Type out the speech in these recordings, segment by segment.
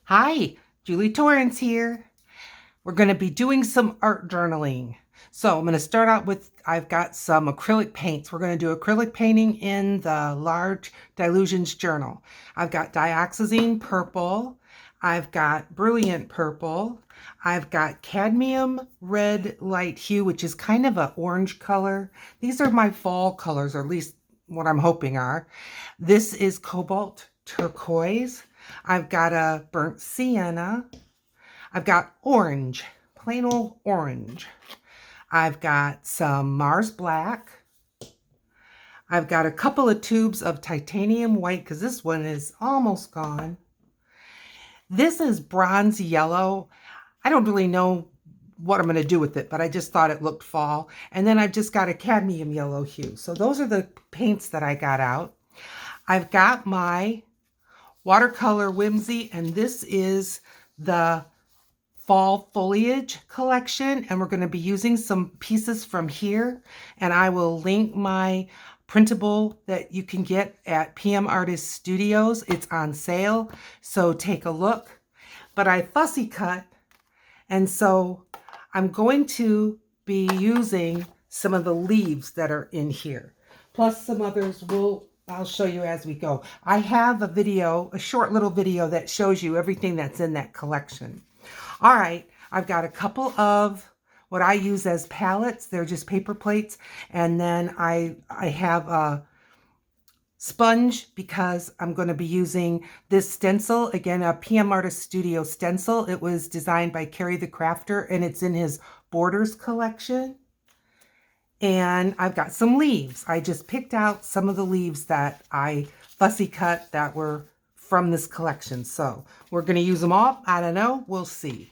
Hi, Julie Torrance here. We're going to be doing some art journaling. So I'm going to start out with, I've got some acrylic paints. We're going to do acrylic painting in the Large Dilutions Journal. I've got dioxazine purple. I've got brilliant purple. I've got cadmium red light hue, which is kind of an orange color. These are my fall colors, or at least what I'm hoping are. This is cobalt turquoise. I've got a burnt sienna. I've got orange, plain old orange. I've got some Mars black. I've got a couple of tubes of titanium white because this one is almost gone. This is bronze yellow. I don't really know what I'm going to do with it, but I just thought it looked fall. And then I've just got a cadmium yellow hue. So those are the paints that I got out. I've got my watercolor Whimsy, and this is the fall foliage collection, and we're going to be using some pieces from here, and I will link my printable that you can get at PM Artist Studios. It's on sale, so take a look. But I fussy cut, and so I'm going to be using some of the leaves that are in here, plus some others I'll show you as we go. I have a video, a short little video that shows you everything that's in that collection. All right, I've got a couple of what I use as palettes. They're just paper plates. And then I have a sponge because I'm going to be using this stencil. Again, a PM Artist Studio stencil. It was designed by Kerry the Crafter, and it's in his Borders collection. And I've got some leaves. I just picked out some of the leaves that I fussy cut that were from this collection. So we're going to use them all. I don't know. We'll see.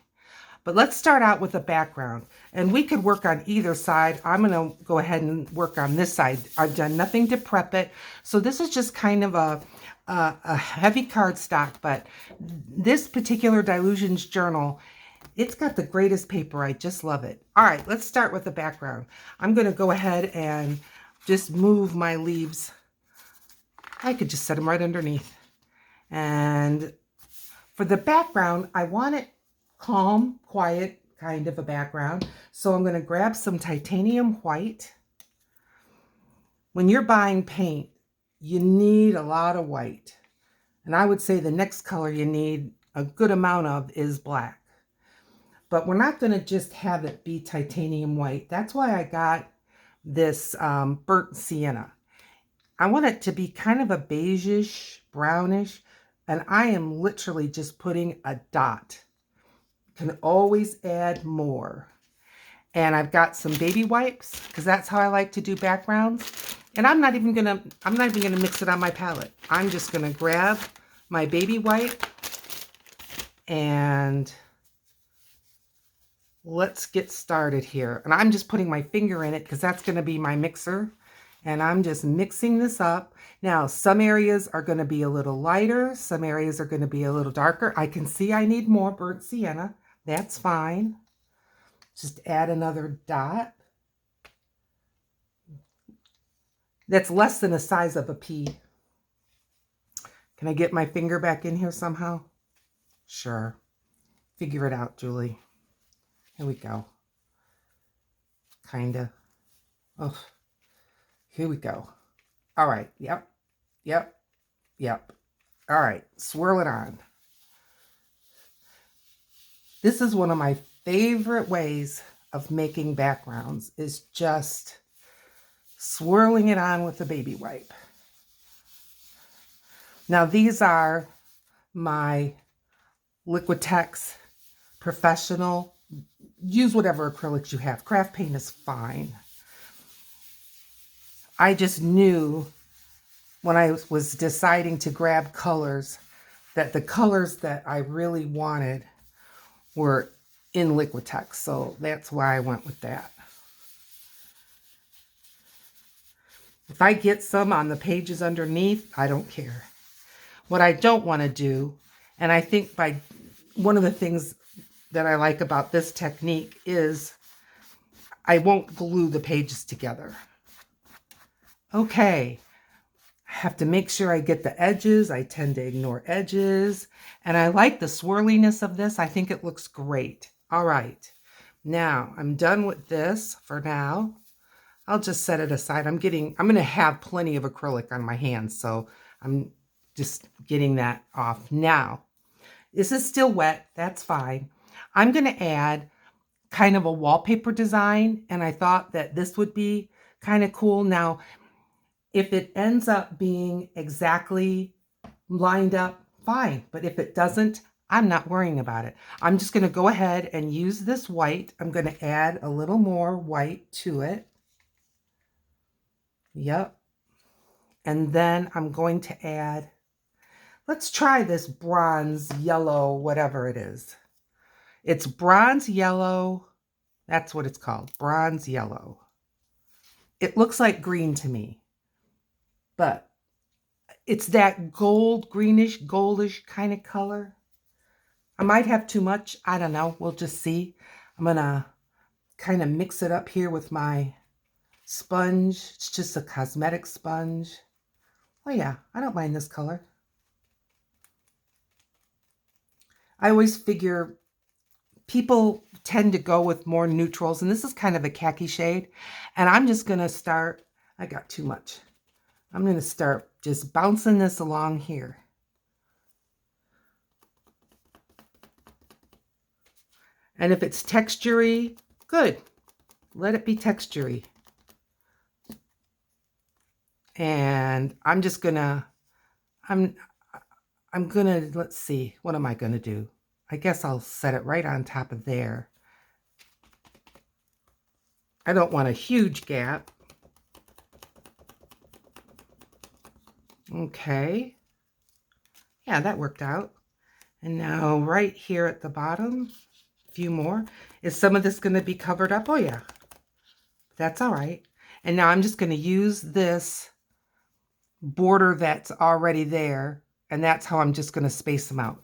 But let's start out with a background. And we could work on either side. I'm going to go ahead and work on this side. I've done nothing to prep it. So this is just kind of a heavy cardstock. But this particular Dilutions journal, it's got the greatest paper. I just love it. All right, let's start with the background. I'm going to go ahead and just move my leaves. I could just set them right underneath. And for the background, I want it calm, quiet, kind of a background. So I'm going to grab some titanium white. When you're buying paint, you need a lot of white. And I would say the next color you need a good amount of is black. But we're not going to just have it be titanium white. That's why I got this burnt sienna. I want it to be kind of a beigeish, brownish, and I am literally just putting a dot. You can always add more. And I've got some baby wipes because that's how I like to do backgrounds. And I'm not even gonna mix it on my palette. I'm just gonna grab my baby wipe and let's get started here. And I'm just putting my finger in it because that's going to be my mixer. And I'm just mixing this up. Now, some areas are going to be a little lighter. Some areas are going to be a little darker. I can see I need more burnt sienna. That's fine. Just add another dot. That's less than the size of a pea. Can I get my finger back in here somehow? Sure. Figure it out, Julie. Here we go. Kinda. Oh, here we go. All right. Yep. Yep. Yep. All right. Swirl it on. This is one of my favorite ways of making backgrounds, is just swirling it on with a baby wipe. Now, these are my Liquitex Professional. Use whatever acrylics you have. Craft paint is fine. I just knew when I was deciding to grab colors that the colors that I really wanted were in Liquitex. So that's why I went with that. If I get some on the pages underneath, I don't care. What I don't want to do, and I think by one of the things that I like about this technique is I won't glue the pages together. Okay, have to make sure I get the edges. I tend to ignore edges. And I like the swirliness of this. I think it looks great. All right. Now I'm done with this for now. I'll just set it aside. I'm going to have plenty of acrylic on my hands. So I'm just getting that off now. This is still wet. That's fine. I'm going to add kind of a wallpaper design. And I thought that this would be kind of cool. Now, if it ends up being exactly lined up, fine. But if it doesn't, I'm not worrying about it. I'm just going to go ahead and use this white. I'm going to add a little more white to it. Yep. And then I'm going to add, let's try this bronze yellow, whatever it is. It's bronze yellow. That's what it's called, bronze yellow. It looks like green to me, but it's that gold, greenish, goldish kind of color. I might have too much. I don't know. We'll just see. I'm going to kind of mix it up here with my sponge. It's just a cosmetic sponge. Oh yeah, I don't mind this color. I always figure people tend to go with more neutrals, and this is kind of a khaki shade. And I'm just going to start, I got too much. I'm going to start just bouncing this along here. And if it's textury, good. Let it be textury. And I'm just going to, I'm going to, let's see, what am I going to do? I guess I'll set it right on top of there. I don't want a huge gap. Okay. Yeah, that worked out. And now right here at the bottom, a few more. Is some of this going to be covered up? Oh yeah. That's all right. And now I'm just going to use this border that's already there, and that's how I'm just going to space them out.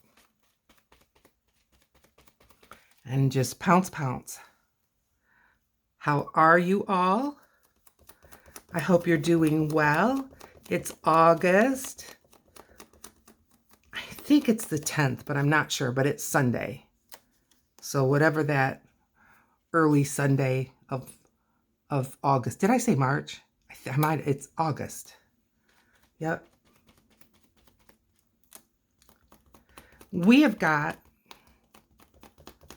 And just pounce, pounce. How are you all? I hope you're doing well. It's August. I think it's the 10th, but I'm not sure, but it's Sunday. So whatever that early Sunday of August. Did I say March? I might, it's August. Yep. We have got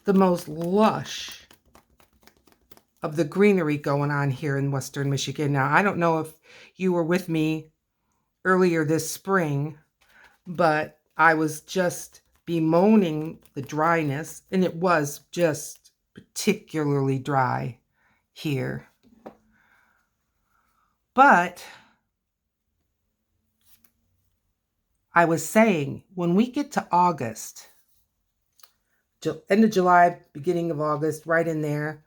the most lush of the greenery going on here in Western Michigan. Now, I don't know if you were with me earlier this spring, but I was just bemoaning the dryness, and it was just particularly dry here. But I was saying, when we get to August, end of July, beginning of August, right in there,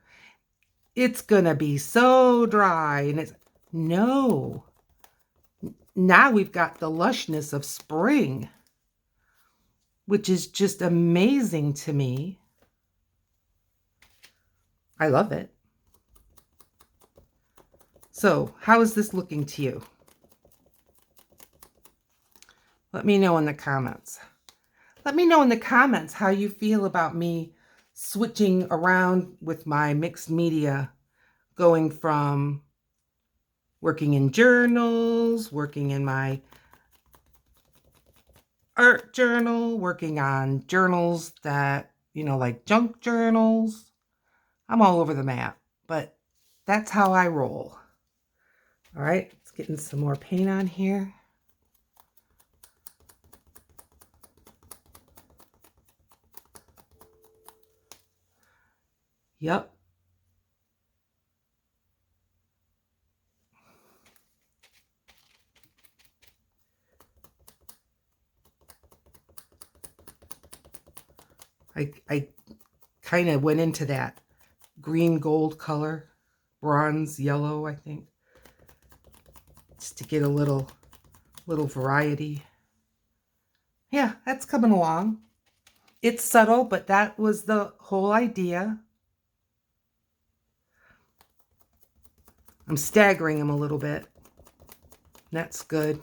it's gonna be so dry. And it's, no, now we've got the lushness of spring, which is just amazing to me. I love it. So how is this looking to you? Let me know in the comments. Let me know in the comments how you feel about me switching around with my mixed media, going from working in journals, working in my art journal, working on journals that, you know, like junk journals. I'm all over the map, but that's how I roll. All right, let's get some more paint on here. Yep. I kind of went into that green gold color, bronze yellow, I think, just to get a little variety. Yeah, that's coming along. It's subtle, but that was the whole idea. I'm staggering them a little bit. That's good.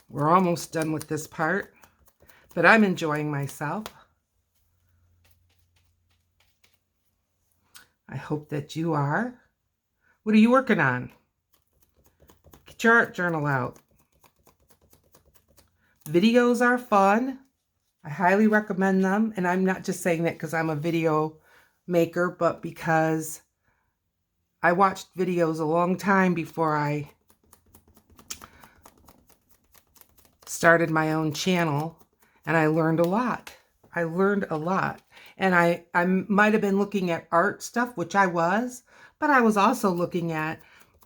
We're almost done with this part, but I'm enjoying myself. I hope that you are. What are you working on? Get your art journal out. Videos are fun. I highly recommend them. And I'm not just saying that because I'm a video maker, but because I watched videos a long time before I started my own channel, and I learned a lot. I learned a lot. And I might have been looking at art stuff, which I was, but I was also looking at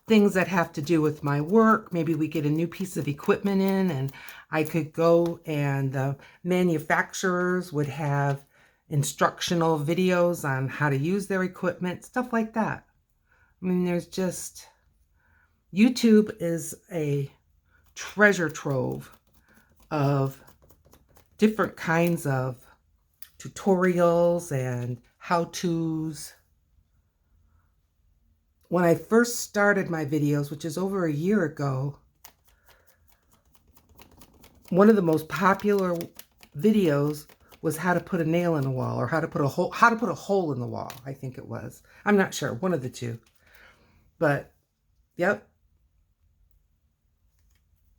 things that have to do with my work. Maybe we get a new piece of equipment in and I could go, and the manufacturers would have instructional videos on how to use their equipment, stuff like that. I mean, there's just, YouTube is a treasure trove of different kinds of tutorials and how-tos. When I first started my videos, which is over a year ago, one of the most popular videos was how to put a nail in a wall, or how to put a hole in the wall, I think it was. I'm not sure, one of the two. But yep.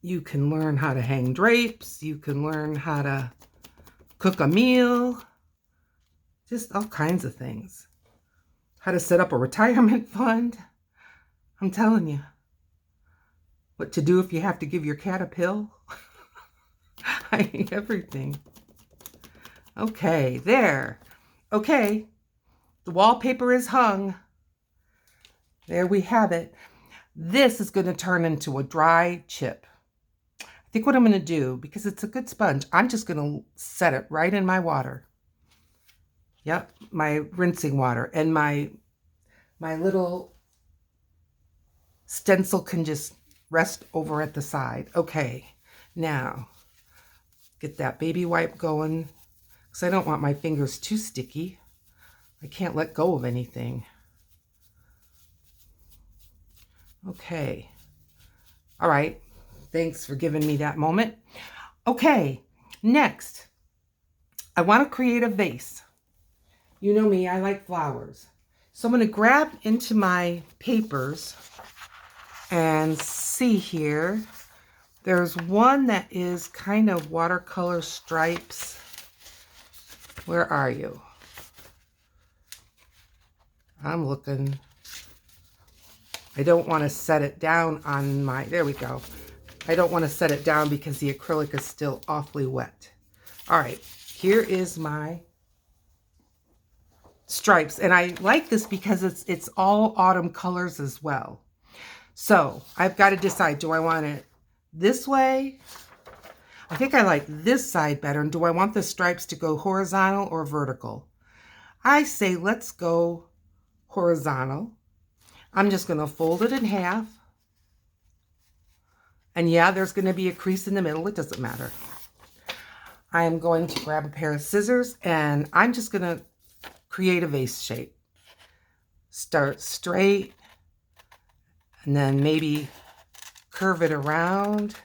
You can learn how to hang drapes, you can learn how to cook a meal, just all kinds of things. How to set up a retirement fund. I'm telling you. What to do if you have to give your cat a pill. I mean, everything. Okay, there. Okay, the wallpaper is hung. There we have it. This is going to turn into a dry chip. I think what I'm going to do, because it's a good sponge, I'm just going to set it right in my water. Yep, my rinsing water. And my little stencil can just rest over at the side. Okay, now get that baby wipe going, because I don't want my fingers too sticky. I can't let go of anything. Okay. All right. Thanks for giving me that moment. Okay, next, I want to create a vase. You know me, I like flowers. So I'm going to grab into my papers and see here. There's one that is kind of watercolor stripes. Where are you? I'm looking. I don't want to set it down on my, there we go. I don't want to set it down because the acrylic is still awfully wet. All right, here is my stripes. And I like this because it's all autumn colors as well. So I've got to decide, do I want it this way? I think I like this side better. And do I want the stripes to go horizontal or vertical? I say let's go horizontal. I'm just going to fold it in half. And yeah, there's going to be a crease in the middle. It doesn't matter. I am going to grab a pair of scissors and I'm just going to create a vase shape. Start straight and then maybe curve it around.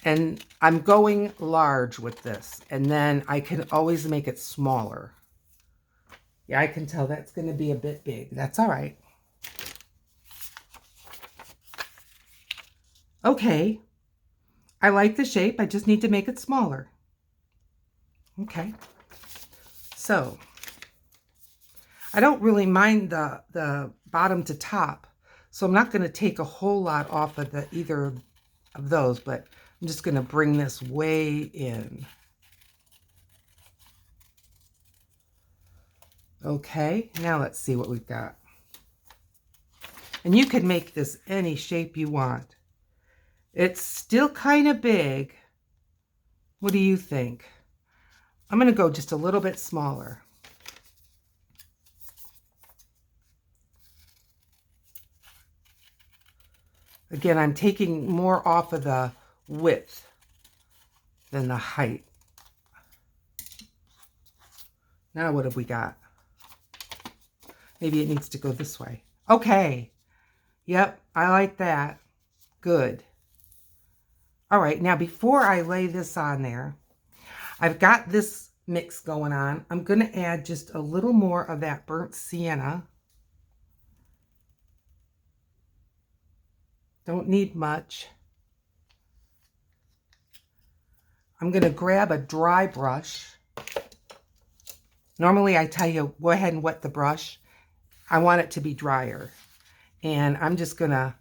And I'm going large with this, and then I can always make it smaller. Yeah, I can tell that's going to be a bit big. That's all right. Okay, I like the shape. I just need to make it smaller. Okay, so I don't really mind the bottom to top, so I'm not going to take a whole lot off of either of those, but I'm just going to bring this way in. Okay, now let's see what we've got. And you can make this any shape you want. It's still kind of big. What do you think? I'm going to go just a little bit smaller. Again, I'm taking more off of the width than the height. Now what have we got? Maybe it needs to go this way. Okay. Yep, I like that. Good. All right, now before I lay this on there, I've got this mix going on. I'm going to add just a little more of that burnt sienna. Don't need much. I'm going to grab a dry brush. Normally I tell you, go ahead and wet the brush. I want it to be drier. And I'm just going to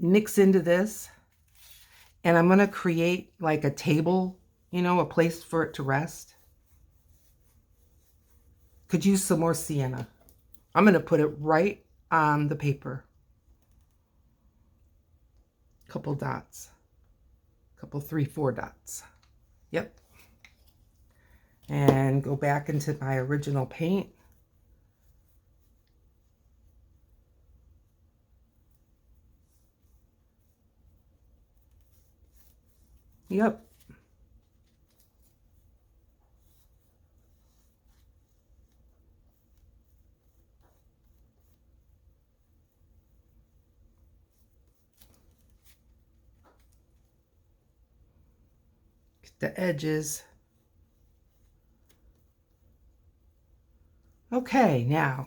mix into this. And I'm going to create like a table, you know, a place for it to rest. Could use some more sienna. I'm going to put it right on the paper. Couple dots. Couple 3, 4 dots. Yep. And go back into my original paint. Yep. Get the edges. Okay, now,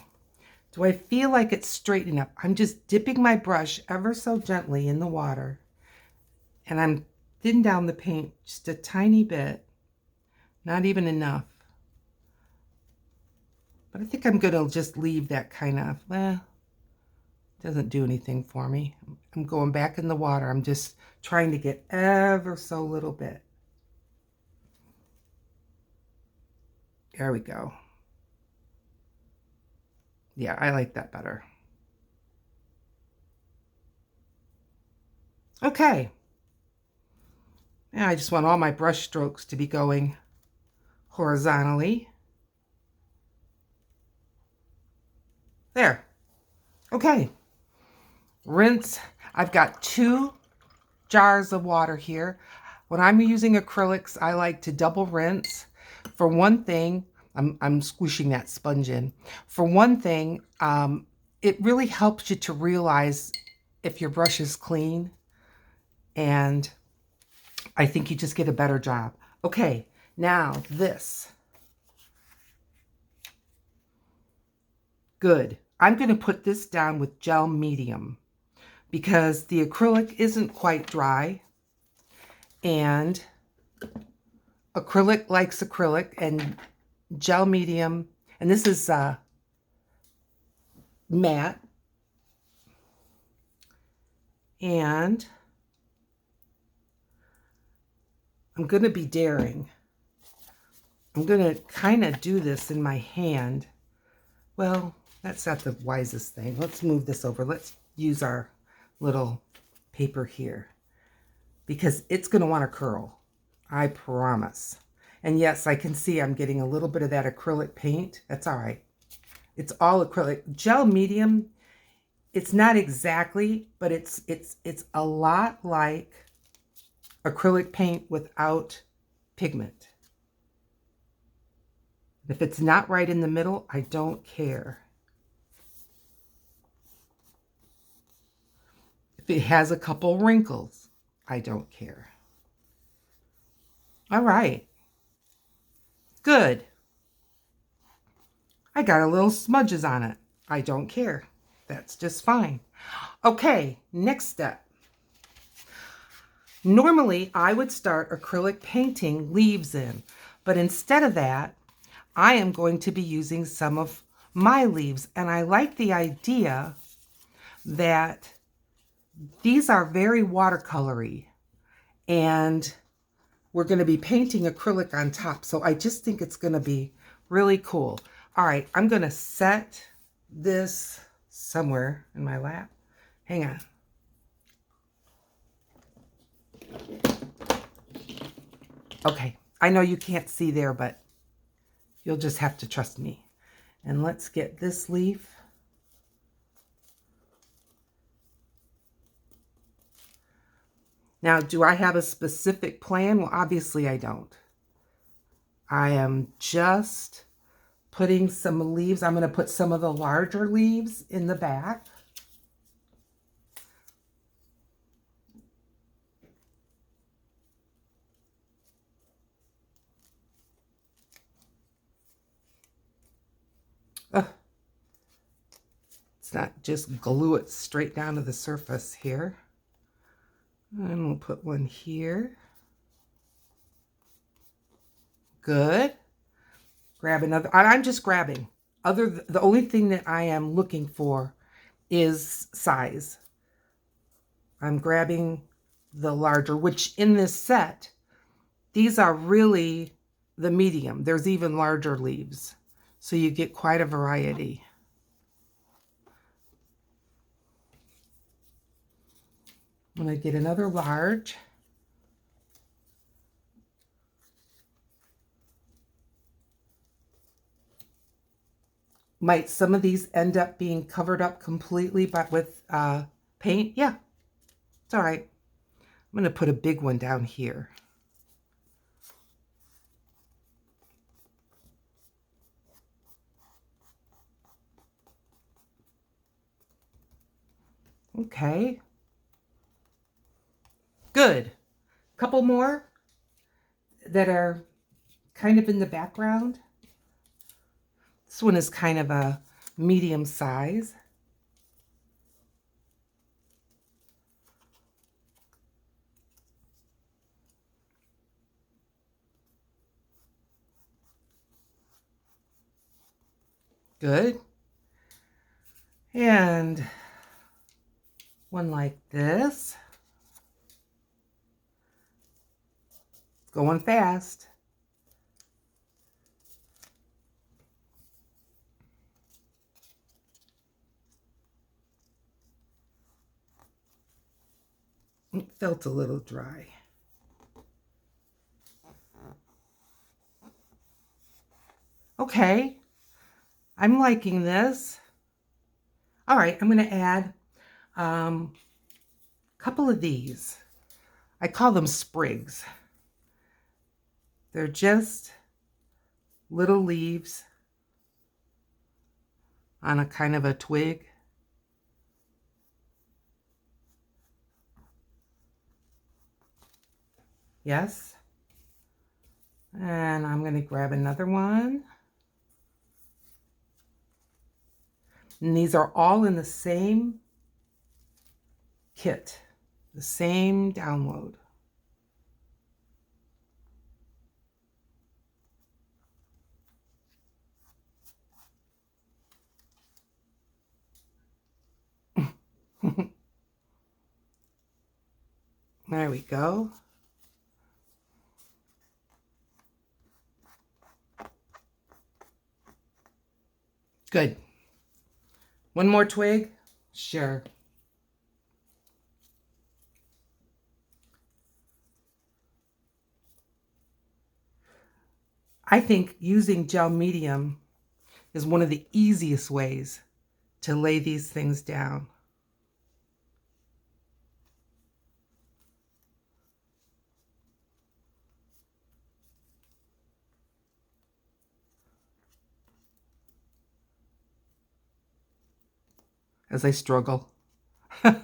do I feel like it's straightening up? I'm just dipping my brush ever so gently in the water. And I'm thinning down the paint just a tiny bit. Not even enough. But I think I'm going to just leave that kind of, doesn't do anything for me. I'm going back in the water. I'm just trying to get ever so little bit. There we go. Yeah, I like that better. Okay. Now I just want all my brush strokes to be going horizontally. There. Okay. Rinse. I've got 2 jars of water here. When I'm using acrylics, I like to double rinse. For one thing, I'm squishing that sponge in. For one thing, it really helps you to realize if your brush is clean, and I think you just get a better job. Okay, now this. Good. I'm going to put this down with gel medium because the acrylic isn't quite dry, and acrylic likes acrylic, and gel medium, and this is matte, and I'm going to be daring. I'm going to kind of do this in my hand. Well, that's not the wisest thing. Let's move this over. Let's use our little paper here because it's going to want to curl. I promise. And yes, I can see I'm getting a little bit of that acrylic paint. That's all right. It's all acrylic. Gel medium, it's not exactly, but it's a lot like acrylic paint without pigment. If it's not right in the middle, I don't care. If it has a couple wrinkles, I don't care. All right. Good. I got a little smudges on it. I don't care. That's just fine. Okay, next step. Normally, I would start acrylic painting leaves in, but instead of that, I am going to be using some of my leaves, and I like the idea that these are very watercolory, and we're going to be painting acrylic on top, so I just think it's going to be really cool. All right, I'm going to set this somewhere in my lap. Hang on. Okay, I know you can't see there, but you'll just have to trust me. And let's get this leaf. Now, do I have a specific plan? Well, obviously I don't. I am just putting some leaves. I'm going to put some of the larger leaves in the back. not just glue it straight down to the surface here. And we'll put one here. Good. Grab another. I'm just grabbing. The only thing that I am looking for is size. I'm grabbing the larger, which in this set, these are really the medium. There's even larger leaves. So you get quite a variety. I'm going to get another large. Might some of these end up being covered up completely with paint? Yeah, it's all right. I'm going to put a big one down here. Okay. Good. Couple more that are kind of in the background. This one is kind of a medium size. Good. And one like this. It's going fast. It felt a little dry. Okay, I'm liking this. All right, I'm going to add a couple of these. I call them sprigs. They're just little leaves on a kind of a twig. Yes. And I'm going to grab another one. And these are all in the same kit, the same download. There we go. Good. One more twig? Sure. I think using gel medium is one of the easiest ways to lay these things down. As I struggle. It's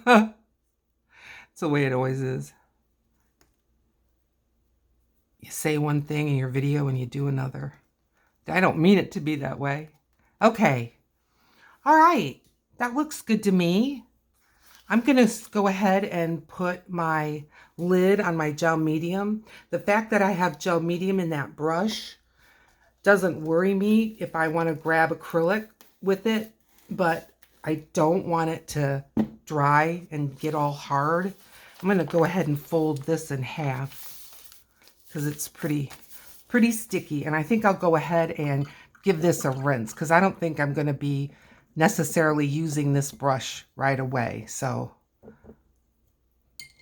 the way it always is. You say one thing in your video and you do another. I don't mean it to be that way. Okay. All right. That looks good to me. I'm going to go ahead and put my lid on my gel medium. The fact that I have gel medium in that brush doesn't worry me if I want to grab acrylic with it, but I don't want it to dry and get all hard. I'm going to go ahead and fold this in half because it's pretty sticky. And I think I'll go ahead and give this a rinse because I don't think I'm going to be necessarily using this brush right away. So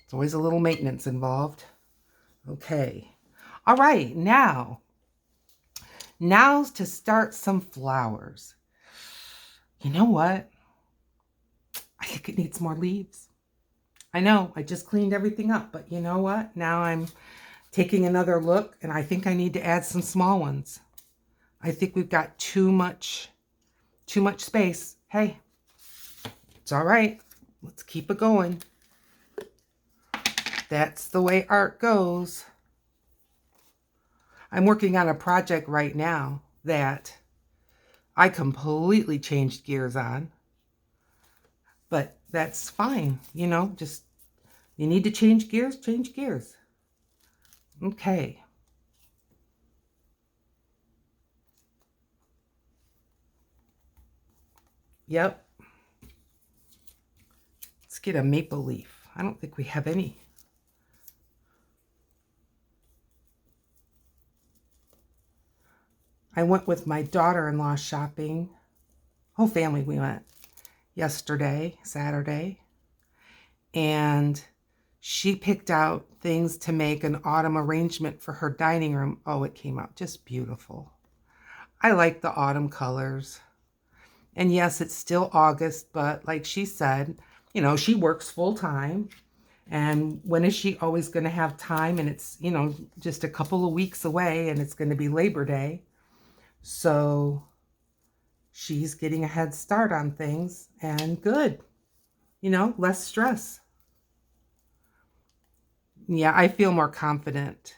it's always a little maintenance involved. Okay. All right. Now's to start some flowers. You know what? I think it needs more leaves. I know, I just cleaned everything up, but you know what? Now I'm taking another look, and I think I need to add some small ones. I think we've got too much space. Hey, it's all right. Let's keep it going. That's the way art goes. I'm working on a project right now that I completely changed gears on. but that's fine. You know, just you need to change gears, change gears. Okay. Yep. Let's get a maple leaf. I don't think we have any. I went with my daughter-in-law shopping. Whole family we went yesterday, Saturday. And she picked out things to make an autumn arrangement for her dining room. Oh, it came out just beautiful. I like the autumn colors. And yes, it's still August, but like she said, you know, she works full time. And when is she always going to have time? And it's, you know, just a couple of weeks away and it's going to be Labor Day. So she's getting a head start on things and good, you know, less stress. Yeah, I feel more confident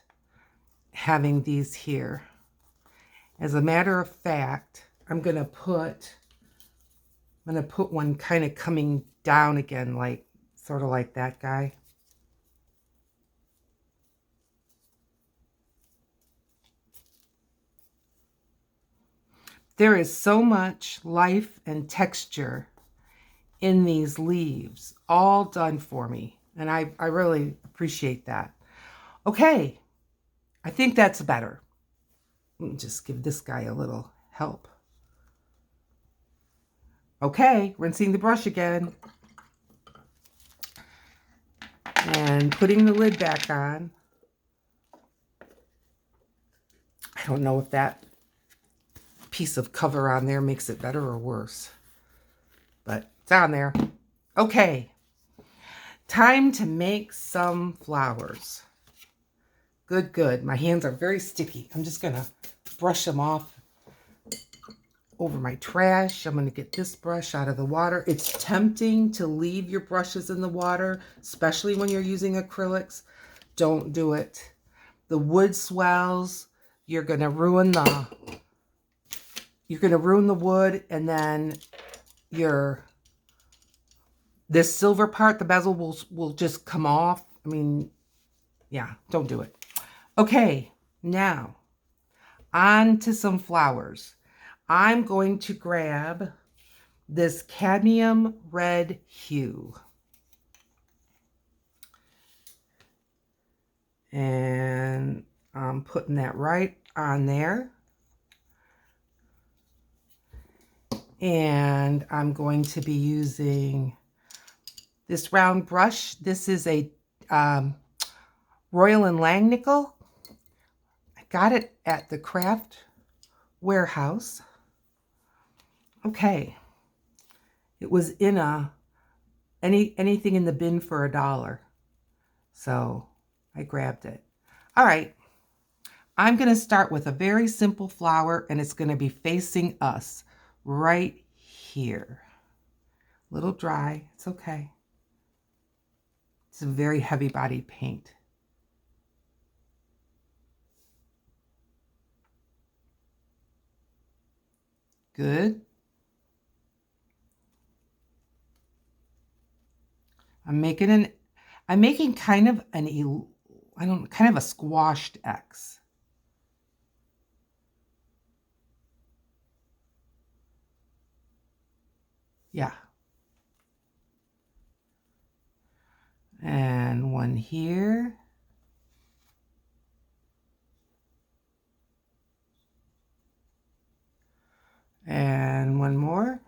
having these here. As a matter of fact, I'm going to put one kind of coming down again, like sort of like that guy. There is so much life and texture in these leaves, all done for me. And I really appreciate that. Okay, I think that's better. Let me just give this guy a little help. Okay, rinsing the brush again. And putting the lid back on. I don't know if that piece of cover on there makes it better or worse, but it's on there. Okay, time to make some flowers. Good, good. My hands are very sticky. I'm just gonna brush them off over my trash. I'm gonna get this brush out of the water. It's tempting to leave your brushes in the water, especially when you're using acrylics. Don't do it. The wood swells. You're gonna ruin the wood, and then this silver part, the bezel will just come off. I mean, yeah, don't do it. Okay, now on to some flowers. I'm going to grab this cadmium red hue. And I'm putting that right on there. And I'm going to be using this round brush. This is a Royal and Langnickel. I got it at the craft warehouse. Okay. It was in anything in the bin for $1. So I grabbed it. All right. I'm going to start with a very simple flower, and it's going to be facing us right here. A little dry. It's okay. It's a very heavy bodied paint. Good. I'm making kind of kind of a squashed X. Yeah. And one here. And one more.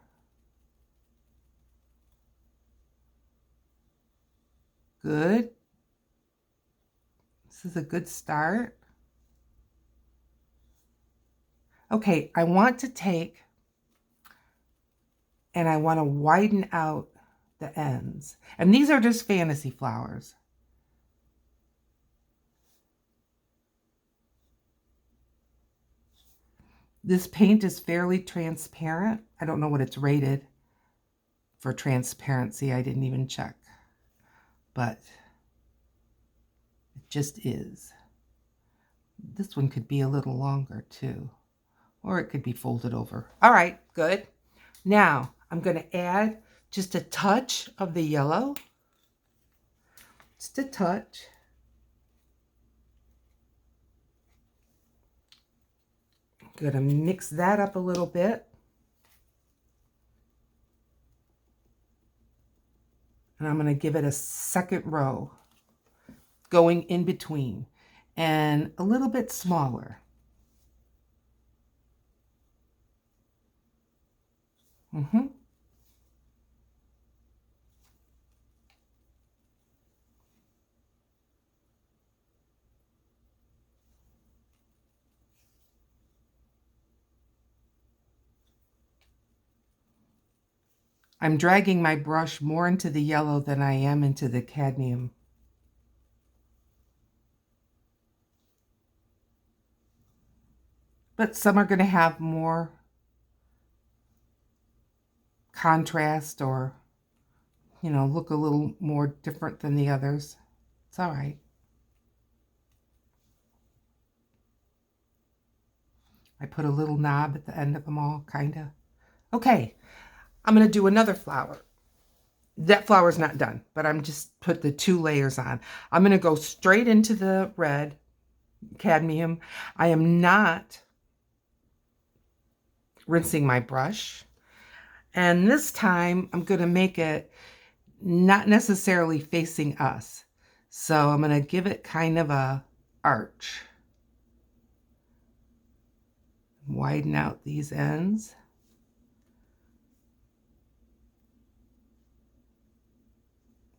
Good. This is a good start. Okay, I want to take and I want to widen out the ends. And these are just fantasy flowers. This paint is fairly transparent. I don't know what it's rated for transparency. I didn't even check. But it just is. This one could be a little longer too. Or it could be folded over. All right, good. Now I'm going to add just a touch of the yellow. Just a touch. Gonna mix that up a little bit. And I'm gonna give it a second row going in between and a little bit smaller. I'm dragging my brush more into the yellow than I am into the cadmium. But some are going to have more contrast or, you know, look a little more different than the others. It's all right. I put a little knob at the end of them all, kind of. Okay, I'm going to do another flower. That flower's not done, but I'm just put the 2 layers on. I'm going to go straight into the red cadmium. I am not rinsing my brush. And this time I'm going to make it not necessarily facing us. So I'm going to give it kind of a arch. Widen out these ends.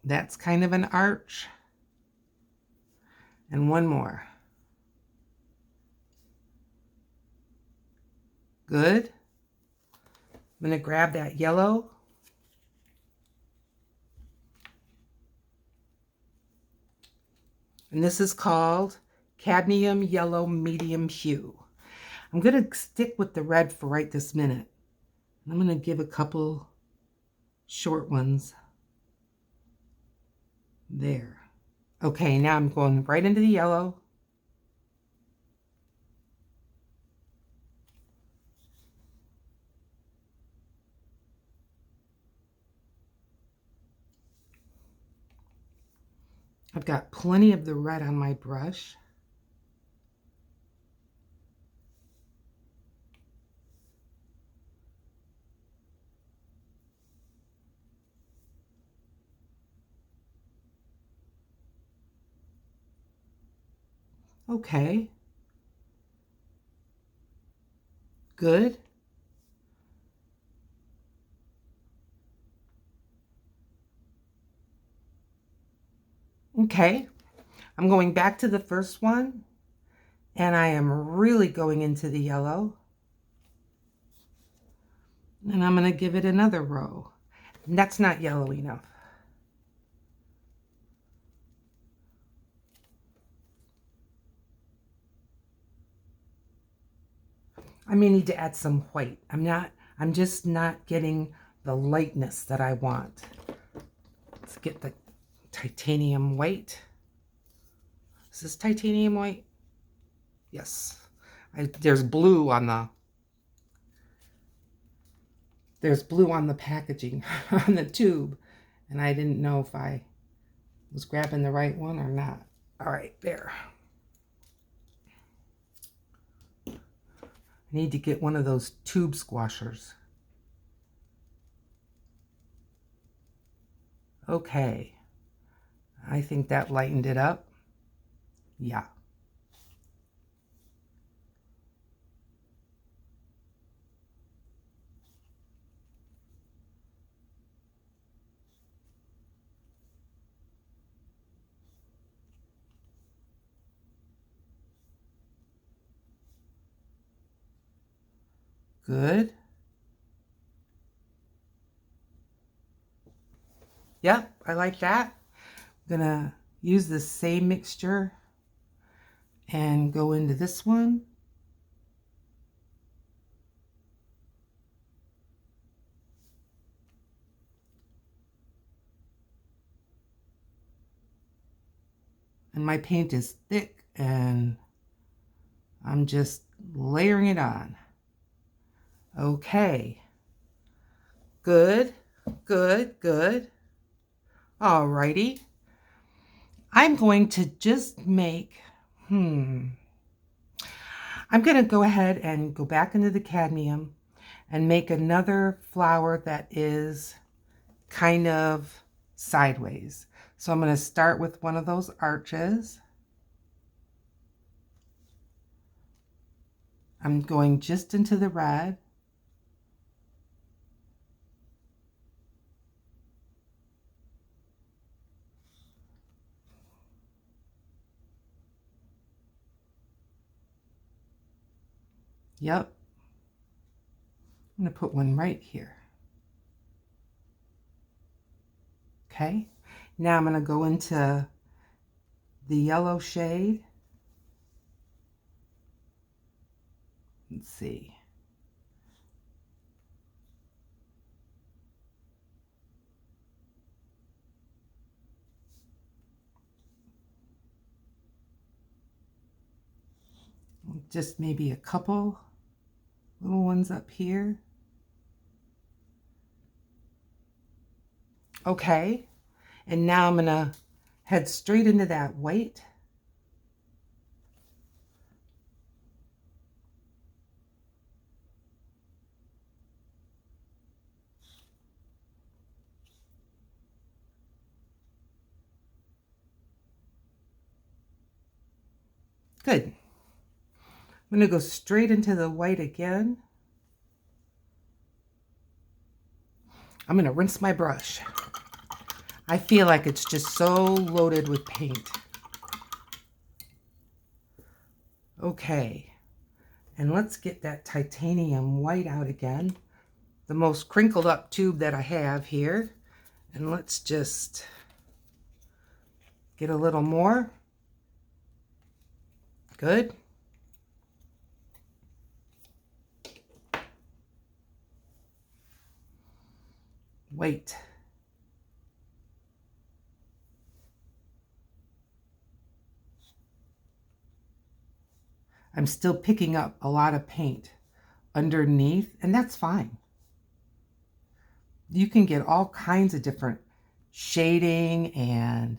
That's kind of an arch. And one more. Good. I'm going to grab that yellow. And this is called Cadmium Yellow Medium Hue. I'm going to stick with the red for right this minute. I'm going to give a couple short ones there. Okay, now I'm going right into the yellow. I've got plenty of the red on my brush. Okay. Good. Okay. I'm going back to the first one, and I am really going into the yellow. And I'm going to give it another row. And that's not yellow enough. I may need to add some white. I'm just not getting the lightness that I want. Let's get the titanium white. Is this titanium white? Yes. There's blue on the packaging on the tube, and I didn't know if I was grabbing the right one or not. All right, there. I need to get one of those tube squashers. Okay. I think that lightened it up. Yeah. Good. Yep, I like that. I'm gonna use the same mixture and go into this one. And my paint is thick and I'm just layering it on. Okay, good. Good, good. Alrighty. I'm going to just make, I'm going to go ahead and go back into the cadmium and make another flower that is kind of sideways. So I'm going to start with one of those arches. I'm going just into the red. Yep. I'm going to put one right here. Okay. Now I'm going to go into the yellow shade. Let's see. Just maybe a couple little ones up here. Okay. And now I'm going to head straight into that white. Good. I'm going to go straight into the white again. I'm going to rinse my brush. I feel like it's just so loaded with paint. Okay. And let's get that titanium white out again. The most crinkled up tube that I have here. And let's just get a little more. Good. Wait. I'm still picking up a lot of paint underneath, and that's fine. You can get all kinds of different shading and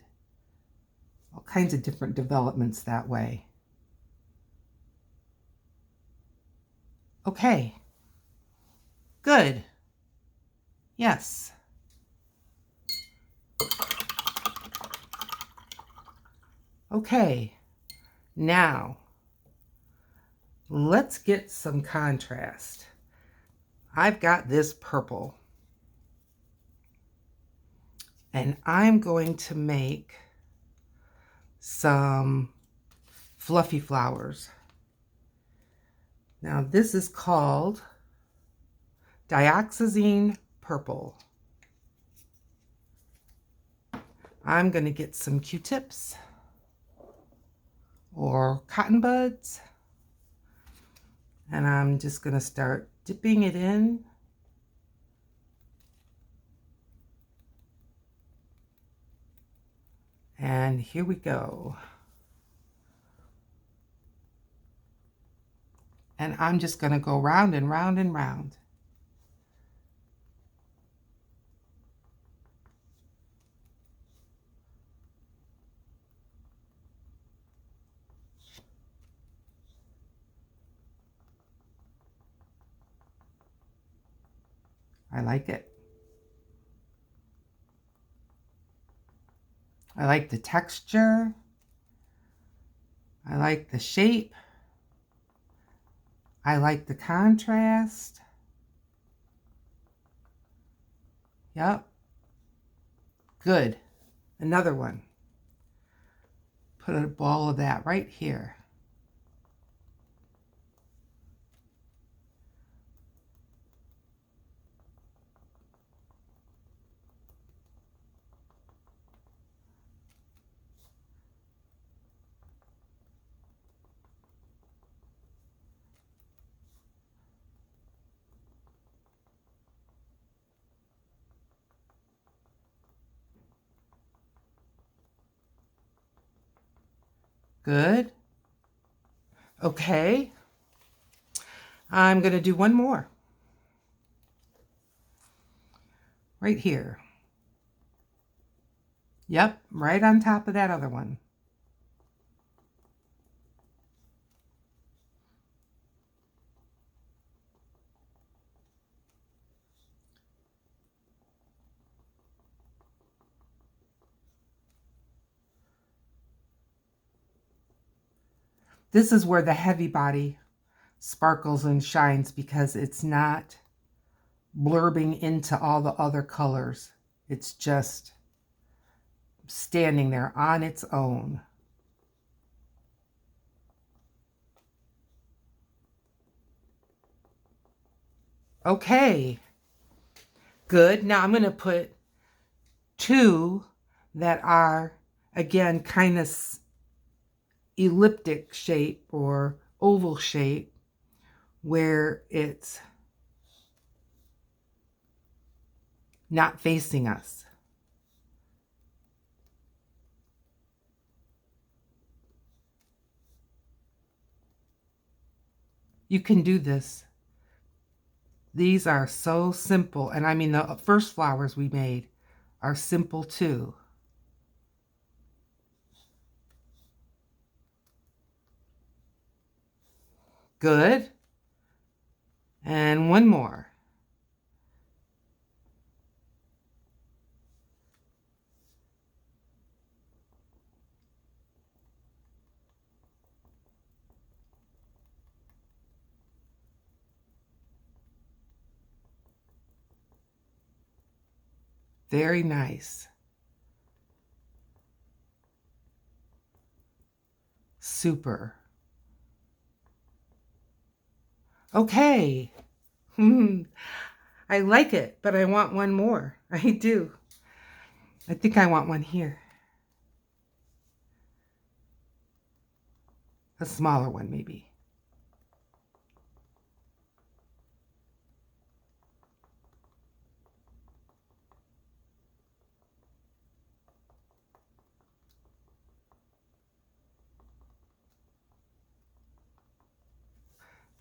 all kinds of different developments that way. Okay. Good. Yes. Okay. Now, let's get some contrast. I've got this purple. And I'm going to make some fluffy flowers. Now this is called dioxazine purple. I'm going to get some Q-tips or cotton buds, and I'm just going to start dipping it in. And here we go. And I'm just going to go round and round and round. I like it. I like the texture. I like the shape. I like the contrast. Yep. Good. Another one. Put a ball of that right here. Good. Okay. I'm going to do one more. right here. Yep, right on top of that other one. This is where the heavy body sparkles and shines because it's not blurbing into all the other colors. It's just standing there on its own. Okay, good. Now I'm going to put two that are, again, kind of elliptic shape or oval shape where it's not facing us. You can do this. These are so simple. And I mean, the first flowers we made are simple too. Good. And one more. Very nice. Super. Okay. I like it, but I want one more. I do. I think I want one here. A smaller one, maybe.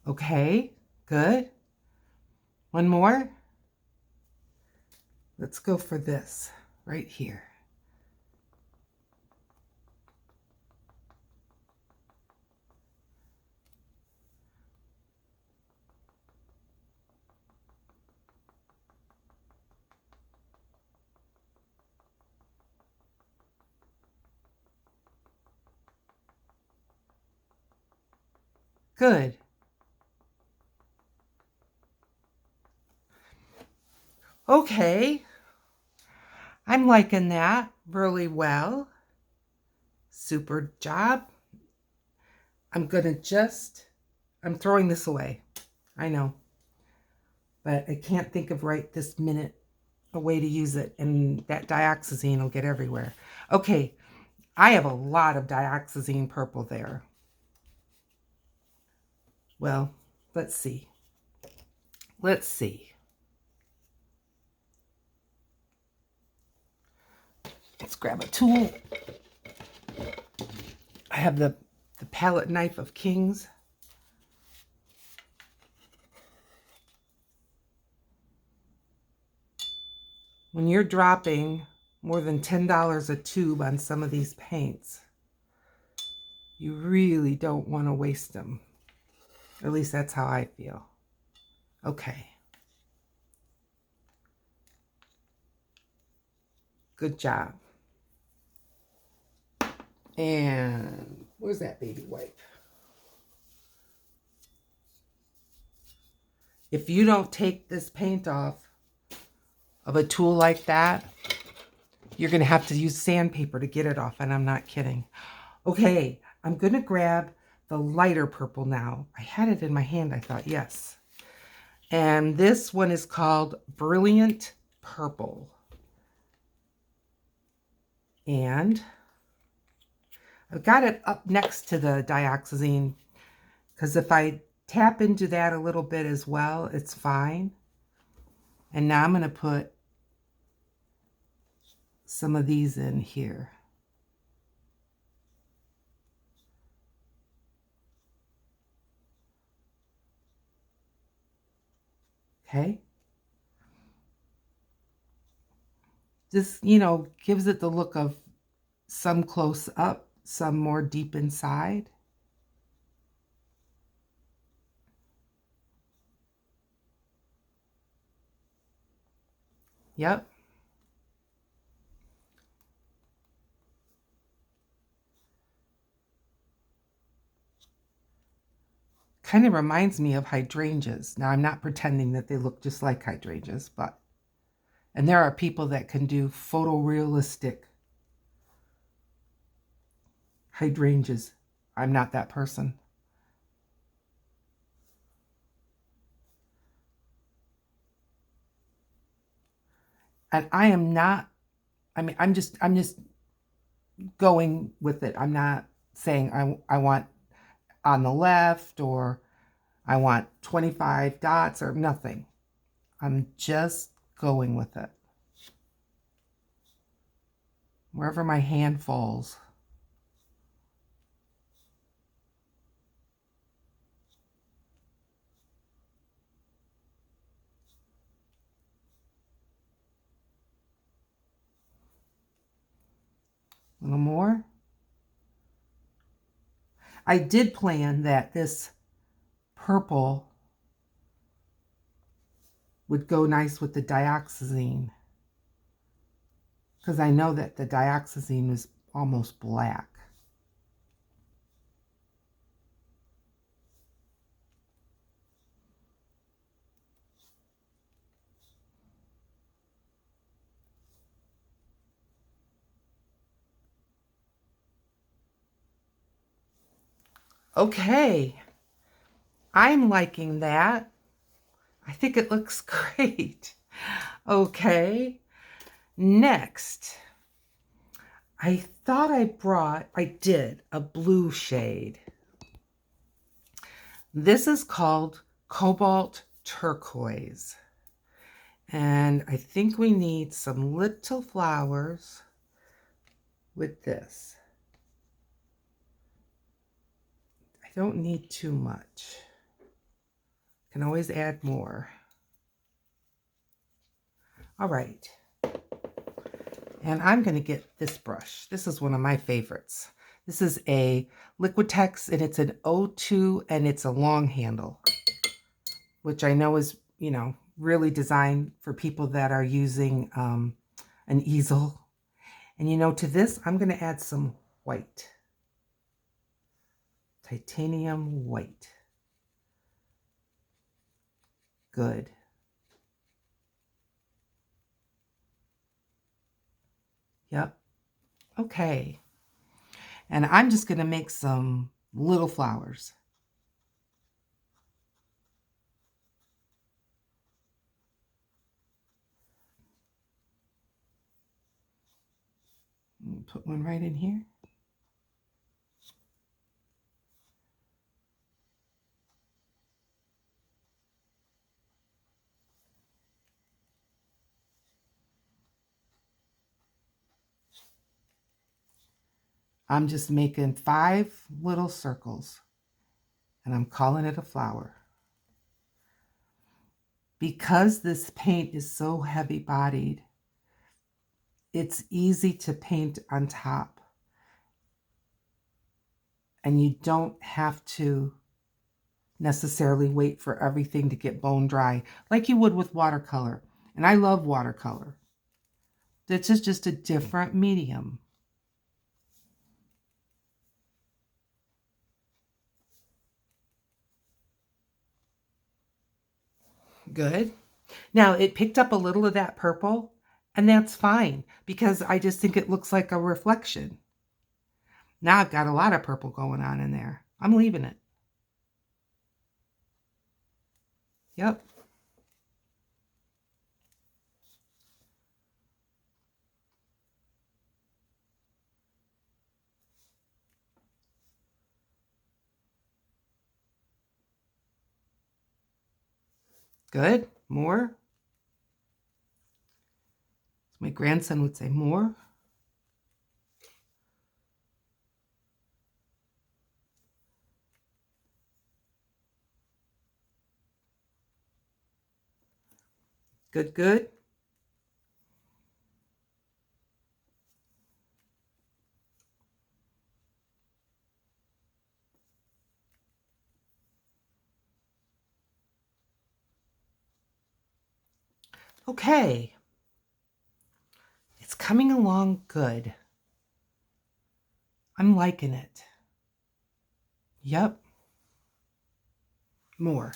Okay, good. One more. Let's go for this right here. Good. Okay. I'm liking that really well. Super job. I'm throwing this away. I know. But I can't think of right this minute a way to use it, and that dioxazine will get everywhere. Okay, I have a lot of dioxazine purple there. Well, let's see. Let's see. Let's grab a tool. I have the palette knife of Kings. When you're dropping more than $10 a tube on some of these paints, you really don't want to waste them. At least that's how I feel. Okay. Good job. And where's that baby wipe? If you don't take this paint off of a tool like that, you're going to have to use sandpaper to get it off, and I'm not kidding. Okay, I'm going to grab the lighter purple now. I had it in my hand, I thought, yes. And this one is called Brilliant Purple. And I've got it up next to the dioxazine because if I tap into that a little bit as well, it's fine. And now I'm going to put some of these in here. Okay. Just, gives it the look of some close up, some more deep inside. Yep. Kind of reminds me of hydrangeas. Now, I'm not pretending that they look just like hydrangeas, and there are people that can do photorealistic hydrangeas. I'm not that person. And I am not, I'm just going with it. I'm not saying I want on the left or I want 25 dots or nothing. I'm just going with it. Wherever my hand falls. A little more. I did plan that this purple would go nice with the dioxazine, because I know that the dioxazine is almost black. Okay, I'm liking that. I think it looks great. Okay, next, I thought I did a blue shade. This is called Cobalt Turquoise. And I think we need some little flowers with this. I don't need too much. Can always add more. All right. And I'm going to get this brush. This is one of my favorites. This is a Liquitex, and it's an O2, and it's a long handle, which I know is, really designed for people that are using an easel. And to this, I'm going to add some white. Titanium white. Good. Yep. Okay. And I'm just going to make some little flowers. Put one right in here. I'm just making 5 little circles, and I'm calling it a flower. Because this paint is so heavy bodied, it's easy to paint on top, and you don't have to necessarily wait for everything to get bone dry like you would with watercolor. And I love watercolor. This is just a different medium. Good. Now it picked up a little of that purple, and that's fine because I just think it looks like a reflection. Now I've got a lot of purple going on in there. I'm leaving it. Yep. Good. More. My grandson would say more. Good, good. Okay, it's coming along good. I'm liking it. Yep. More.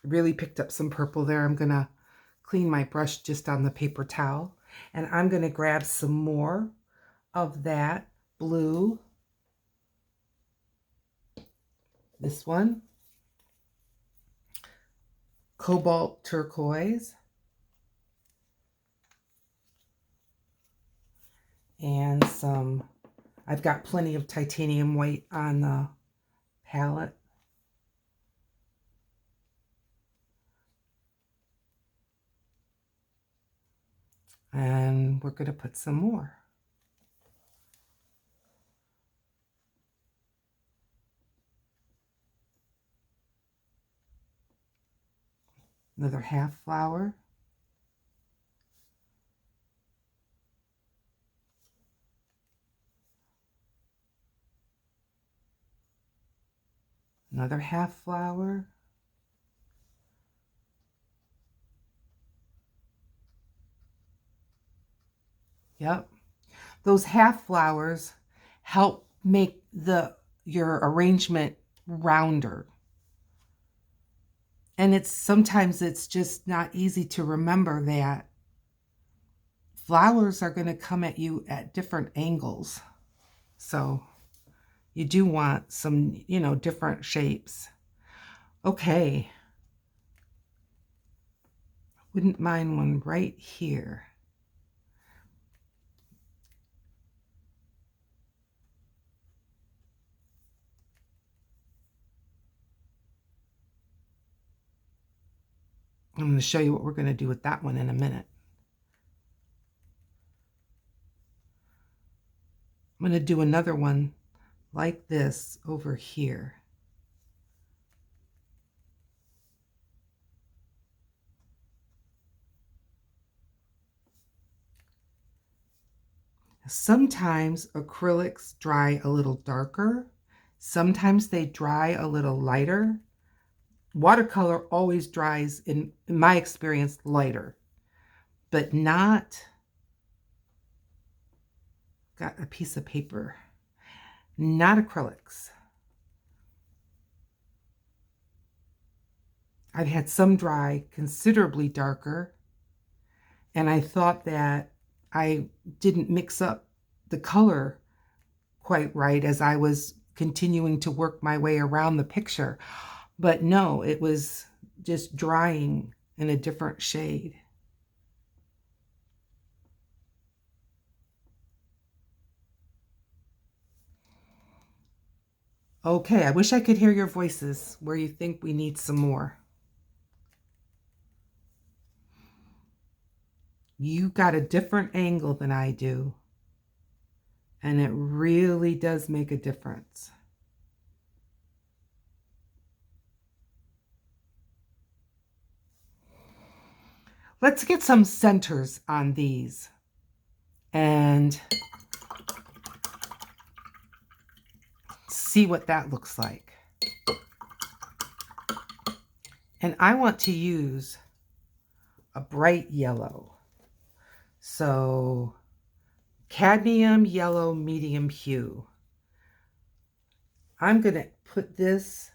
I really picked up some purple there. I'm going to clean my brush just on the paper towel. And I'm going to grab some more of that blue. This one. Cobalt turquoise. And some, I've got plenty of titanium white on the palette. And we're going to put some more. Another half flower. Another half flower. Yep. Those half flowers help make your arrangement rounder. And sometimes it's just not easy to remember that flowers are going to come at you at different angles. So you do want some, different shapes. Okay. Wouldn't mind one right here. I'm going to show you what we're going to do with that one in a minute. I'm going to do another one like this over here. Sometimes acrylics dry a little darker. Sometimes they dry a little lighter. Watercolor always dries, in my experience, lighter, but not, got a piece of paper, not acrylics. I've had some dry considerably darker, and I thought that I didn't mix up the color quite right as I was continuing to work my way around the picture. But no, it was just drying in a different shade. Okay, I wish I could hear your voices where you think we need some more. You got a different angle than I do, and it really does make a difference. Let's get some centers on these and see what that looks like. And I want to use a bright yellow. So cadmium yellow medium hue. I'm going to put this,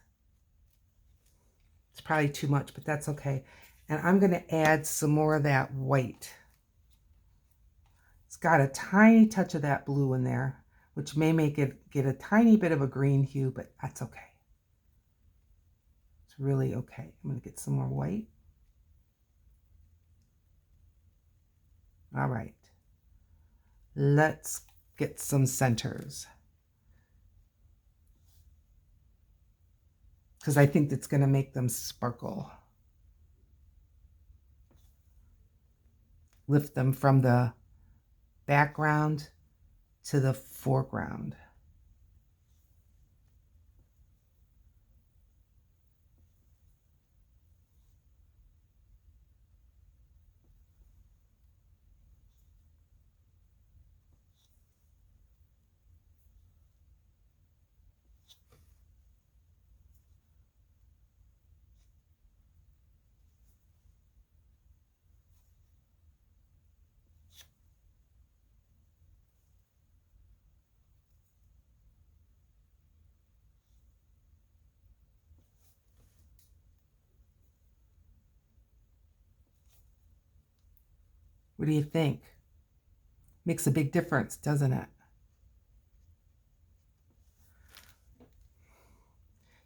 it's probably too much, but that's okay. And I'm going to add some more of that white. It's got a tiny touch of that blue in there, which may make it get a tiny bit of a green hue, but that's okay. It's really okay. I'm going to get some more white. All right. Let's get some centers, because I think that's going to make them sparkle. Lift them from the background to the foreground. What do you think? Makes a big difference, doesn't it?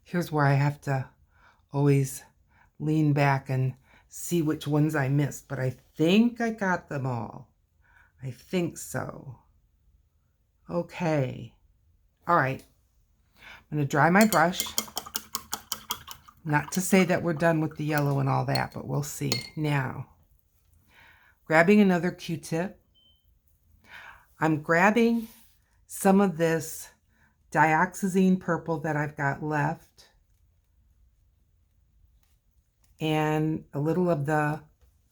Here's where I have to always lean back and see which ones I missed, but I think I got them all. I think so. Okay. All right. I'm going to dry my brush. Not to say that we're done with the yellow and all that, but we'll see. Now, grabbing another Q-tip. I'm grabbing some of this dioxazine purple that I've got left and a little of the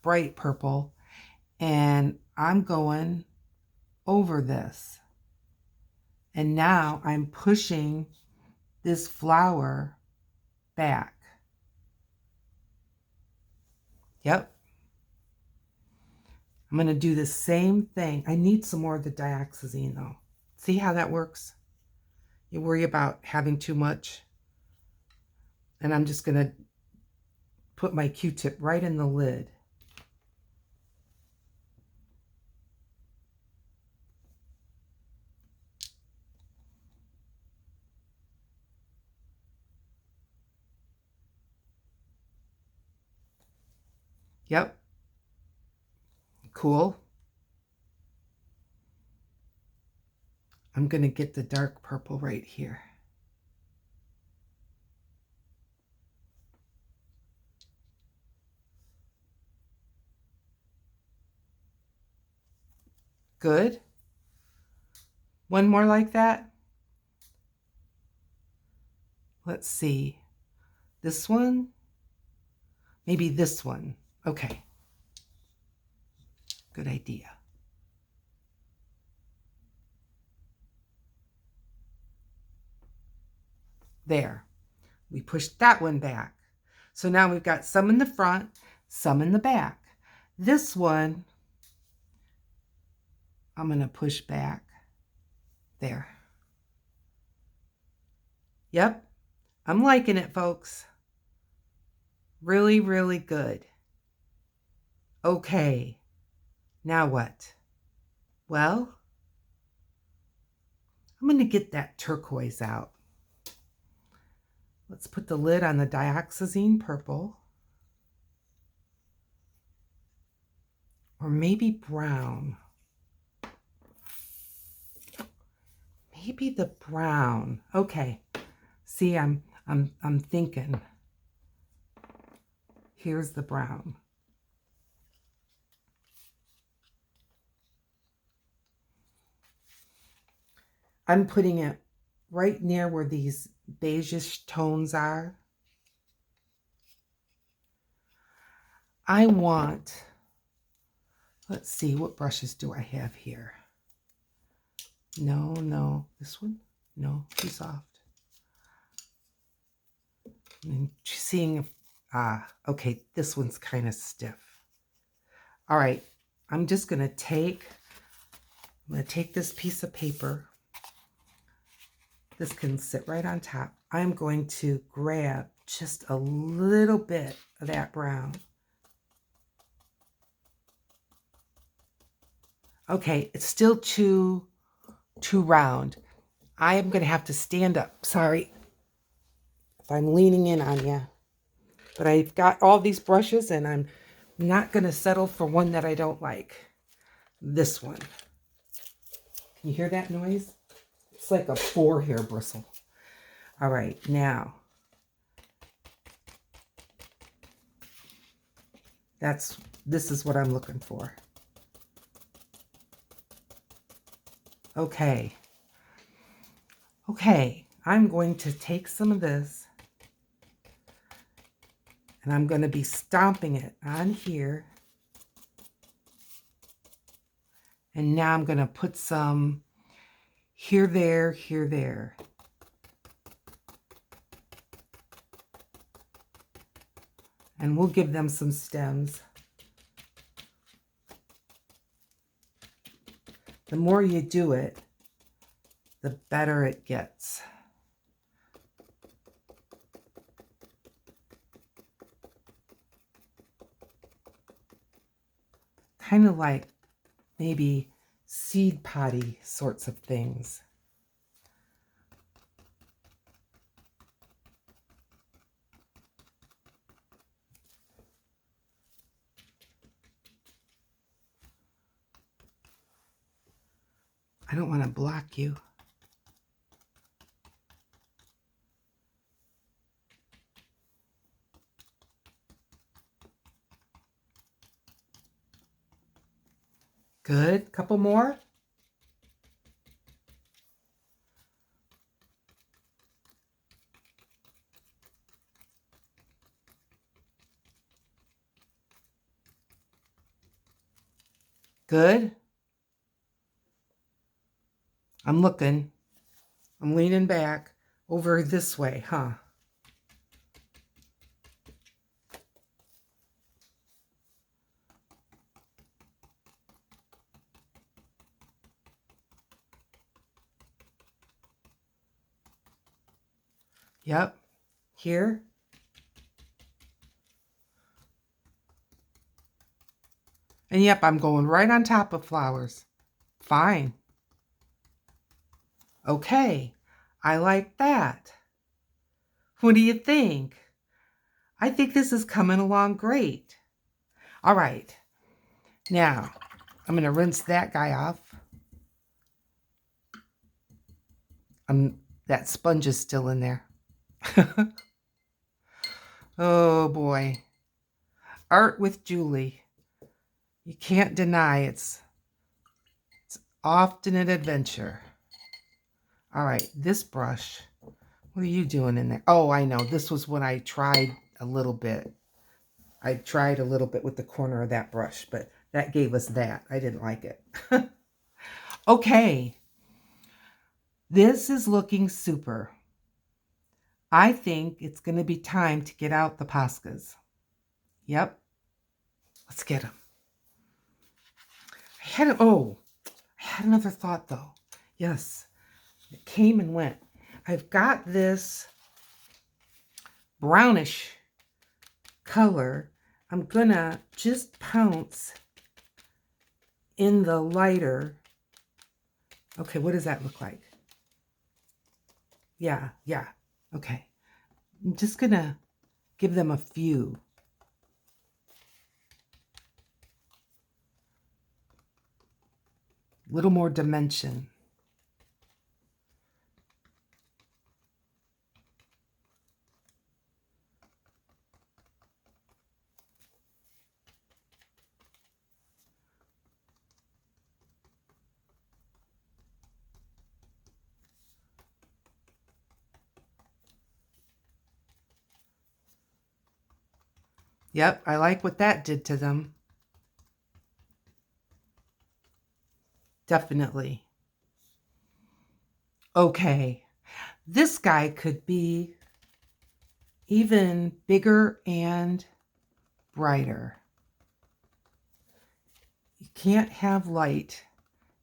bright purple, and I'm going over this. And now I'm pushing this flower back. Yep. I'm going to do the same thing. I need some more of the dioxazine though. See how that works? You worry about having too much. And I'm just going to put my Q-tip right in the lid. Yep. Cool. I'm going to get the dark purple right here. Good. One more like that. Let's see. This one? Maybe this one. Okay. Good idea. There. We pushed that one back. So now we've got some in the front, some in the back. This one, I'm going to push back. There. Yep. I'm liking it, folks. Really, really good. Okay. Now what? Well, I'm going to get that turquoise out. Let's put the lid on the dioxazine purple. Or maybe brown. Maybe the brown. Okay. See, I'm thinking. Here's the brown. I'm putting it right near where these beigeish tones are. I want, let's see, what brushes do I have here? No, this one? No, too soft. And seeing if, okay, this one's kind of stiff. All right, I'm going to take this piece of paper. This can sit right on top. I'm going to grab just a little bit of that brown. Okay, it's still too round. I am going to have to stand up. Sorry if I'm leaning in on you. But I've got all these brushes and I'm not going to settle for one that I don't like. This one. Can you hear that noise? It's like a boar hair bristle. All right, now. This is what I'm looking for. Okay. Okay, I'm going to take some of this and I'm going to be stomping it on here. And now I'm going to put some here, there, here, there. And we'll give them some stems. The more you do it, the better it gets. Kind of like maybe seed potty sorts of things. I don't want to block you. Good. Couple more. Good. I'm looking. I'm leaning back over this way, huh? Yep. Here. And yep, I'm going right on top of flowers. Fine. Okay. I like that. What do you think? I think this is coming along great. All right. Now, I'm going to rinse that guy off. That sponge is still in there. Oh boy. Art with Julie. You can't deny it's often an adventure. All right, this brush. What are you doing in there? Oh, I know. This was when I tried a little bit. I tried a little bit with the corner of that brush, but that gave us that. I didn't like it. Okay. This is looking super. I think it's going to be time to get out the Poscas. Yep. Let's get them. I had another thought though. Yes. It came and went. I've got this brownish color. I'm gonna just pounce in the lighter. Okay, what does that look like? Yeah. Okay. I'm just gonna give them a few. Little more dimension. Yep, I like what that did to them. Definitely. Okay, this guy could be even bigger and brighter. You can't have light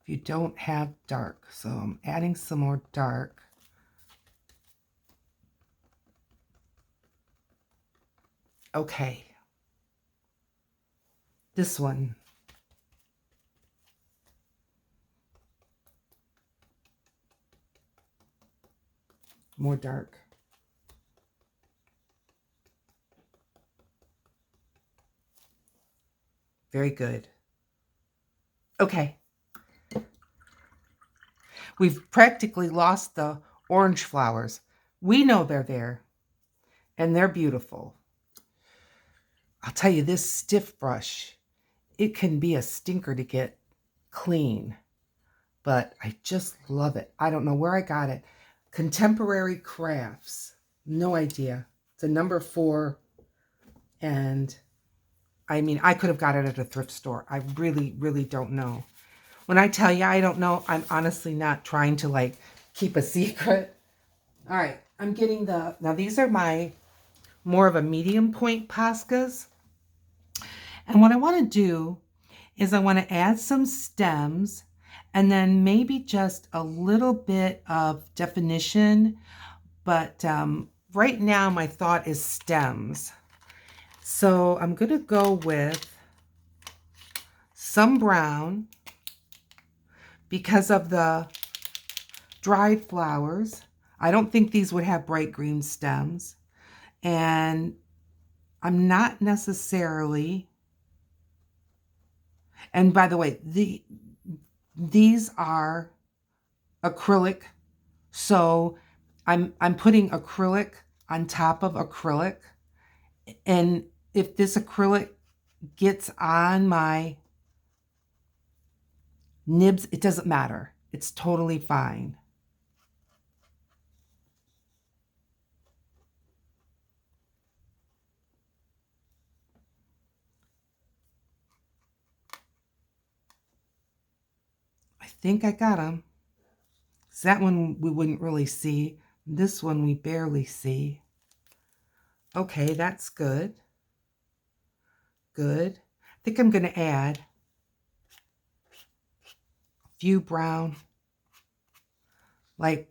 if you don't have dark. So I'm adding some more dark. Okay. This one. More dark. Very good. Okay. We've practically lost the orange flowers. We know they're there, and they're beautiful. I'll tell you, this stiff brush, it can be a stinker to get clean, but I just love it. I don't know where I got it. Contemporary Crafts. No idea. It's a number 4, and I mean, I could have got it at a thrift store. I really, really don't know. When I tell you I don't know, I'm honestly not trying to like keep a secret. All right, I'm getting now these are my more of a medium point Poscas. And what I want to do is I want to add some stems and then maybe just a little bit of definition. But right now my thought is stems. So I'm going to go with some brown. because of the dried flowers. I don't think these would have bright green stems. And I'm not necessarily, and by the way, these are acrylic. So I'm putting acrylic on top of acrylic. And if this acrylic gets on my nibs, it doesn't matter. It's totally fine. I think I got them. That one we wouldn't really see. This one we barely see. Okay, that's good. Good. I think I'm going to add a few brown, like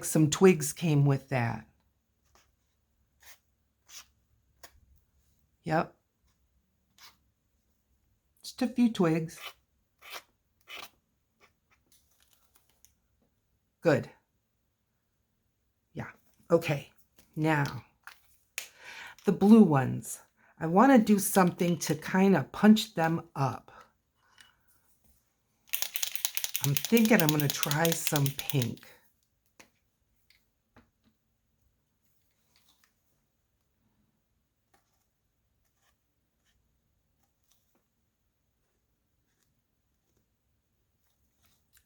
some twigs came with that. Yep. Just a few twigs. Good. Yeah. Okay. Now, the blue ones. I want to do something to kind of punch them up. I'm thinking I'm going to try some pink.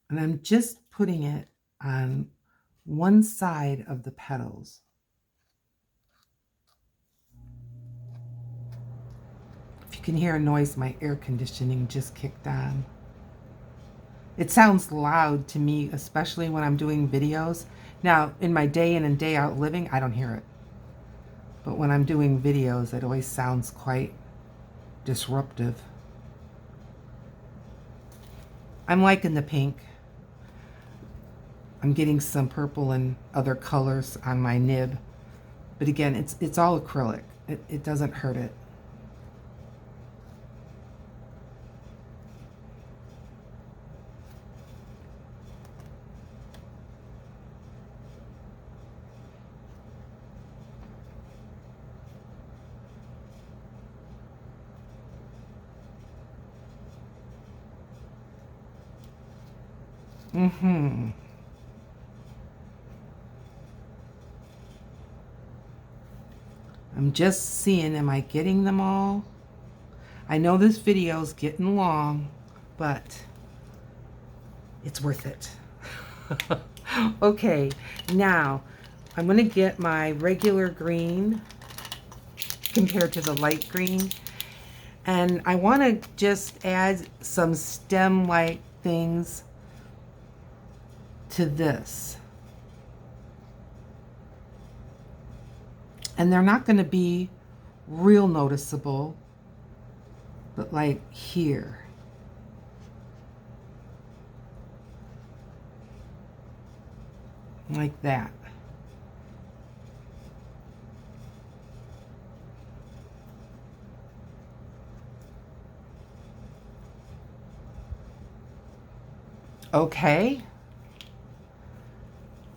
And I'm just putting it on one side of the petals. If you can hear a noise, my air conditioning just kicked on. It sounds loud to me, especially when I'm doing videos. Now, in my day in and day out living, I don't hear it. But when I'm doing videos, it always sounds quite disruptive. I'm liking the pink. I'm getting some purple and other colors on my nib. But again, it's all acrylic. It doesn't hurt it. I'm just seeing, am I getting them all? I know this video's getting long, but it's worth it. Okay, now I'm going to get my regular green compared to the light green. And I want to just add some stem-like things to this. And they're not going to be real noticeable, but like here. Like that. Okay.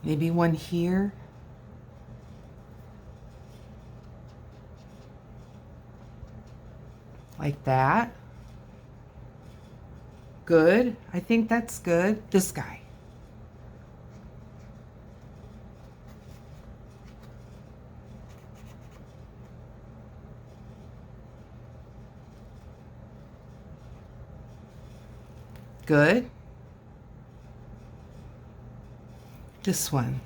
Maybe one here. Like that. Good. I think that's good. This guy. Good. This one.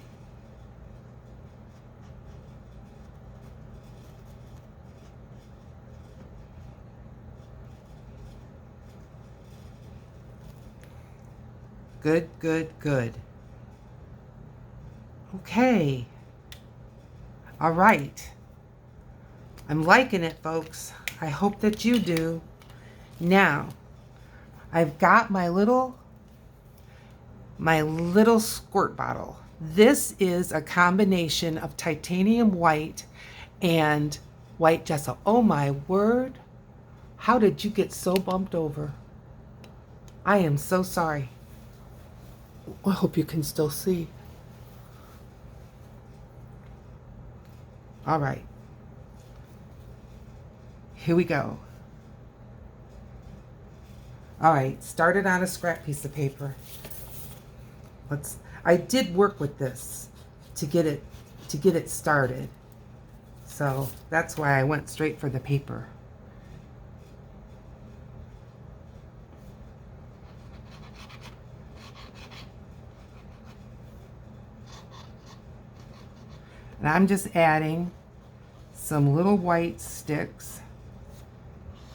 Good, good, good. Okay. All right. I'm liking it, folks. I hope that you do. Now, I've got my little squirt bottle. This is a combination of titanium white and white gesso. Oh my word. How did you get so bumped over? I am so sorry. I hope you can still see. All right. Here we go. All right, start it on a scrap piece of paper. I did work with this to get it started. So that's why I went straight for the paper. And I'm just adding some little white sticks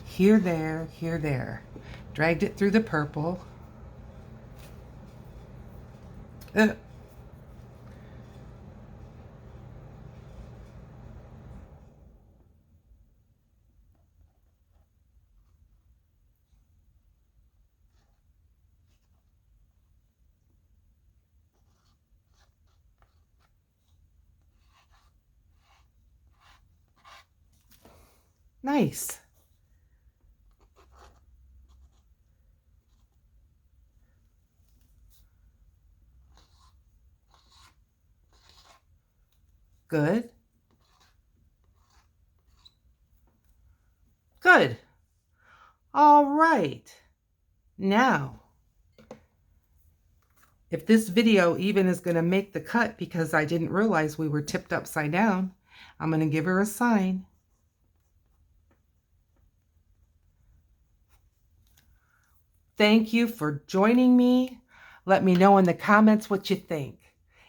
here, there, here, there. Dragged it through the purple. Nice. Good. Good. All right. Now, if this video even is going to make the cut because I didn't realize we were tipped upside down, I'm going to give her a sign. Thank you for joining me. Let me know in the comments what you think.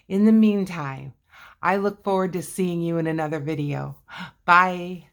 In the meantime, I look forward to seeing you in another video. Bye.